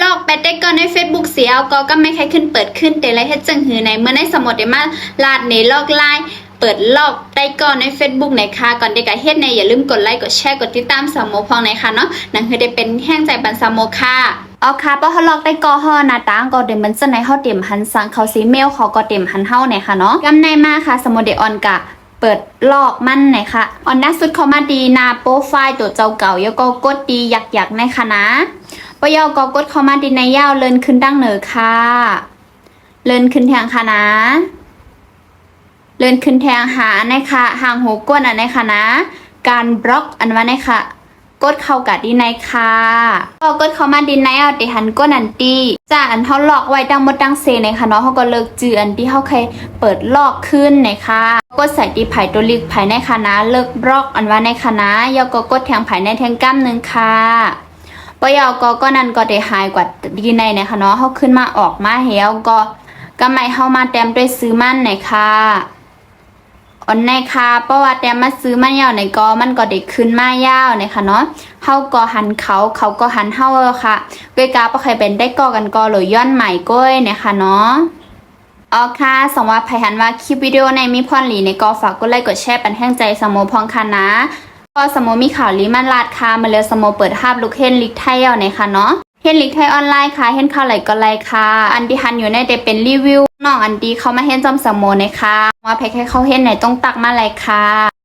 ลอกแปดได้ก่อนใน Facebook เสียเอาก็ไม่ใครขึ้นเปิดขึ้นแต่ไรให้จังหือในเมื่อในสมุดได้มาลาดในลอกไลน์เปิดลอกได้ก่อนใน Facebook ไหนค่ะก่อนได้กะเฮ็ดในอย่าลืมกดไลค์กดแชร์กดติดตามสามโมพองไหนค่ะเนาะนั่นคือได้เป็นแห้งใจบันสามโมค่ะเอาค่ะป้าเขาลอกได้ก็ห่อหน้าต่างก็เดี๋ยวมันจะในเฮาเต็มหันสั่งเขาซีเมลเขาก็เต็มหันเฮาไหนค่ะเนาะกำในมาค่ะสมุดเดออนกะเปิดลอกมันไหนค่ะออนด้าสุดเข้ามาดีหน้าโปรไฟล์ตัวเจ้าเก่าแล้วก็กดดีอยากในค่ะนะปยก็กดเข้ามาดีในยาวเลินขึ้นดังเหนือค่ะเลินขึ้นแทงค่ะนะเลินขึ้นแทงหาในค่ะห่างหูก้นอันในค่ะนะการบล็อกอันว่าในค่ะกดเข้ากับดีในค่ะก็กดเข้ามาดีในเอาติหันก้นอันตีจากอันเขาลอกไว้ดังมดดังเซในค่ะเนาะเขาก็เลิกจืออันที่เขาเคยเปิดลอกขึ้นในค่ะกดใส่ตีไผ่ตัวลิกไผ่ในค่ะนะเลิกบล็อกอันว่าในค่ะนะยก็กดแทงไผ่ในแทงก้ามนึงค่ะปยก็นั่นก็ได้หายกว่าดีในนะคะเนาะเขาขึ้นมาออกมาเหี่ยวก็ไม่เข้ามาแต้มด้วยซื้อมันในค่ะอันในค่ะเพราะว่าแต้มมาซื้อมันยาวในก็มันก็ได้ขึ้นมายาวนะคะเนาะเฮาก็หันเขาก็หันเฮาค่ะเวกาบ่ใครเป็นได้ก่อกันก็เลยย้อนใหม่ก้อยนะคะเนาะอ๋อค่ะสำหรับใครหันว่าคลิปวิดีโอในมีพรหลีในก็ฝากกดไลค์กดแชร์เป็นแห้งใจสมโมพองค่ะนะก็สมโมมีข่าวลีมันลาดค่ะมาเลยสมโมเปิดภาพลูกเฮนลิกไทยเอาในค่ะเนาะเฮนลิกไทยออนไลน์ค่ะเฮนข่าวไหลก็ไลค์ค่ะอันที่หันอยู่ในเดเป็นรีวิวน้องอันดีเขามาเฮนจอมสมโมในค่ะว่าแพ้แค่เขาเฮนไหนต้องตักมาไลค์ค่ะ